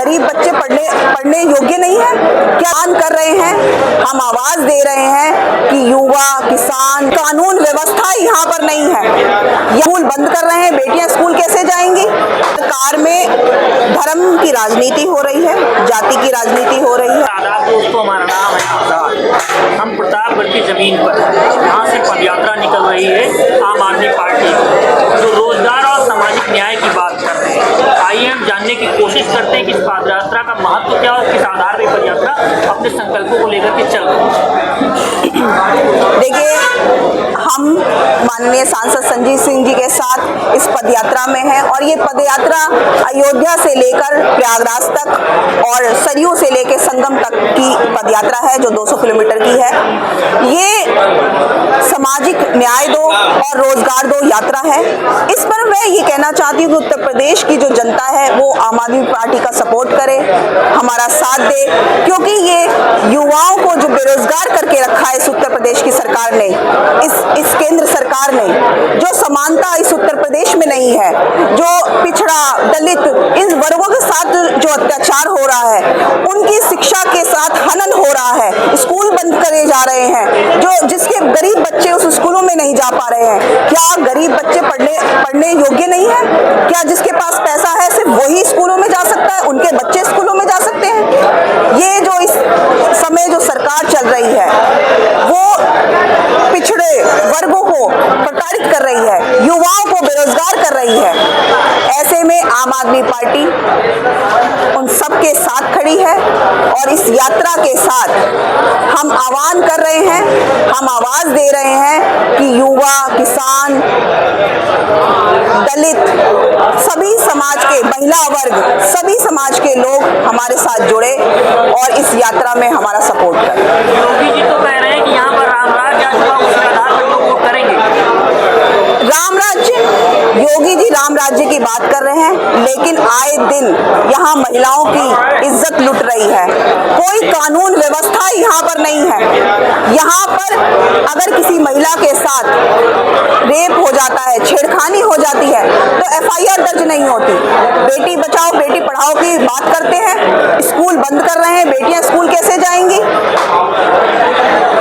गरीब बच्चे पढ़ने योग्य नहीं है? क्या कर रहे हैं? हम आवाज दे रहे हैं कि युवा, किसान, कानून व्यवस्था यहाँ पर नहीं है। स्कूल बंद कर रहे हैं, बेटियां स्कूल कैसे जाएंगी? सरकार में धर्म की राजनीति हो रही है, जाति की राजनीति हो रही है। आदाब दोस्तों, हमारा नाम है आजाद। हम प्रतापगढ़ की जमीन पर यहाँ से पदयात्रा निकल रही है आम आदमी पार्टी जो रोजगार और सामाजिक न्याय की बात कर रहे हैं। आइए हम जानने की कोशिश करते हैं कि इस पदयात्रा का महत्व क्या और किस आधार पर पदयात्रा अपने संकल्पों को लेकर के चल रही है। देखिए, हम माननीय सांसद संजीव सिंह जी के साथ इस पदयात्रा में हैं और ये पदयात्रा अयोध्या से लेकर प्रयागराज तक और सरयू से लेकर संगम तक की पदयात्रा है जो 200 किलोमीटर की है। ये सामाजिक न्याय दो और रोजगार दो यात्रा है। इस पर मैं ये कहना चाहती हूँ कि उत्तर प्रदेश की जो जनता है वो आम आदमी पार्टी का सपोर्ट करे, हमारा साथ दे, क्योंकि ये युवाओं को जो बेरोजगार करके रखा है इस उत्तर प्रदेश की सरकार ने, इस केंद्र सरकार ने, जो समानता इस उत्तर प्रदेश में नहीं है, जो पिछड़ा, दलित, इन वर्गों के साथ जो अत्याचार हो रहा है, उनकी शिक्षा के साथ हनन हो रहा है, स्कूल बंद करे जा रहे हैं, जो जिसके गरीब बच्चे उस स्कूलों में नहीं जा पा रहे हैं। क्या गरीब बच्चे पढ़ने योग्य नहीं है? क्या जिसके पास पैसा है सिर्फ वही स्कूलों में जा सकता है, उनके बच्चे स्कूलों में जा सकते हैं? ये जो इस समय जो सरकार चल रही है वो पिछड़े वर्गों को प्रताड़ित कर रही है, युवाओं को बेरोजगार कर रही है। ऐसे में आम आदमी पार्टी उन सब के साथ खड़ी है और इस यात्रा के साथ हम आह्वान कर रहे हैं, हम आवाज दे रहे हैं कि युवा, किसान, दलित, सभी समाज के, महिला वर्ग, सभी समाज के लोग हमारे साथ जुड़े और इस यात्रा में हमारा सपोर्ट करें। योगी जी तो कह रहे हैं कि यहाँ पर राम राज्य आ चुका, उसके आधार पर लोग वोट करेंगे। राम राज्य, योगी जी राम राज्य की बात कर रहे हैं, लेकिन आए दिन यहाँ महिलाओं की इज्जत लुट रही है। कोई कानून व्यवस्था यहाँ पर नहीं है। यहाँ पर अगर किसी महिला के साथ रेप हो जाता है, छेड़खानी हो जाती है तो एफआईआर दर्ज नहीं होती। बेटी बचाओ बेटी पढ़ाओ की बात करते हैं, स्कूल बंद कर रहे हैं, बेटियां स्कूल कैसे जाएंगी?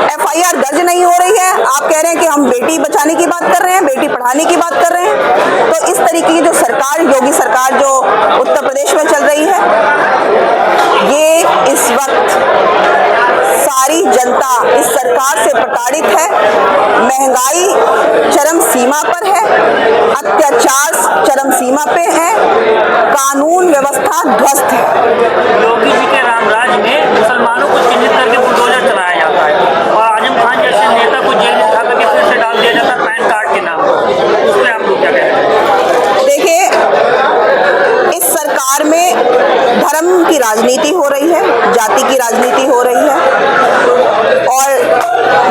एफआईआर दर्ज नहीं हो रही है। आप कह रहे हैं कि हम बेटी बचाने की बात कर रहे हैं, बेटी पढ़ाने की बात कर रहे हैं। तो इस तरीके की जो सरकार, योगी सरकार जो उत्तर प्रदेश में चल रही है, ये इस वक्त सारी जनता इस सरकार से प्रताड़ित है। महंगाई चरम सीमा पर है, अत्याचार चरम सीमा पे है, कानून व्यवस्था ध्वस्त है। योगी जी के राम राज्य में मुसलमानों को चिन्हित करके बुलडोजर चलाया जाता है और आजम खान जैसे नेता को जेल में उठा करके फिर से डाल दिया जाता है पैन कार्ड के नाम पर। उस पर आप लोग क्या कहते हैं? देखिए, इस सरकार में धर्म की राजनीति हो रही है, जाति की राजनीति हो रही है और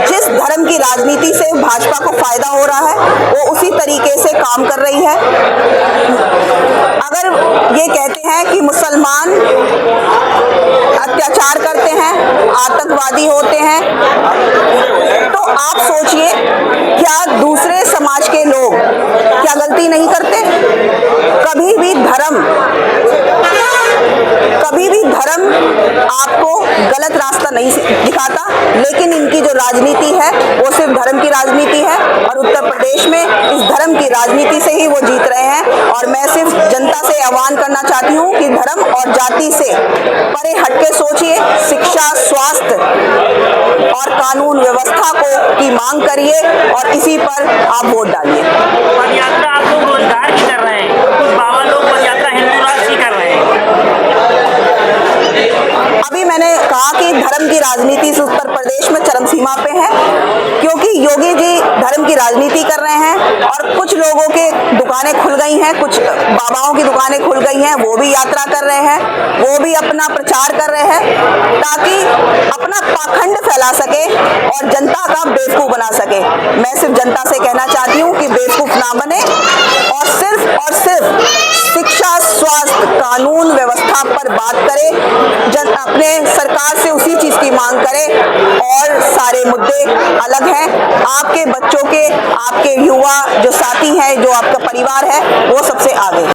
जिस धर्म की राजनीति से भाजपा को फायदा हो रहा है वो उसी तरीके से काम कर रही है। अगर ये कहते हैं कि मुसलमान अत्याचार करते हैं, आतंकवादी होते हैं, तो आप सोचिए क्या दूसरे समाज के लोग क्या गलती नहीं करते? कभी भी धर्म आपको गलत रास्ता नहीं दिखाता, लेकिन इनकी जो राजनीति है वो सिर्फ धर्म की राजनीति है और उत्तर प्रदेश में इस धर्म की राजनीति से ही वो जीत रहे हैं। और मैं सिर्फ जनता से आह्वान करना चाहती हूँ कि धर्म और जाति से परे हटके सोचिए, शिक्षा, स्वास्थ्य और कानून व्यवस्था की मांग करिए और इसी पर आप वोट डालिए। पदयात्रा आप लोग रोजगार की कर रहे हैं, कुछ बाबा लोग पदयात्रा हिंदू राष्ट्र की कर रहे हैं। अभी मैंने कहा कि धर्म की राजनीति से उत्तर प्रदेश में चरम सीमा पे है, क्योंकि योगी जी धर्म की राजनीति कर रहे हैं और कुछ लोगों के दुकानें खुल गई हैं, कुछ बाबाओं की दुकानें खुल गई हैं, वो भी यात्रा कर रहे हैं, वो भी अपना प्रचार कर रहे हैं ताकि अपना पाखंड फैला सके और जनता का बेवकूफ बना सके। मैं सिर्फ जनता से कहना चाहती हूँ कि बेवकूफ ना बने और सिर्फ शिक्षा, स्वास्थ्य, कानून व्यवस्था पर बात करे, अपने सरकार से उसी चीज की मांग करे और सारे मुद्दे अलग हैं। आपके बच्चों के, आपके युवा जो साथी हैं, जो आपका परिवार है, वो सबसे आगे।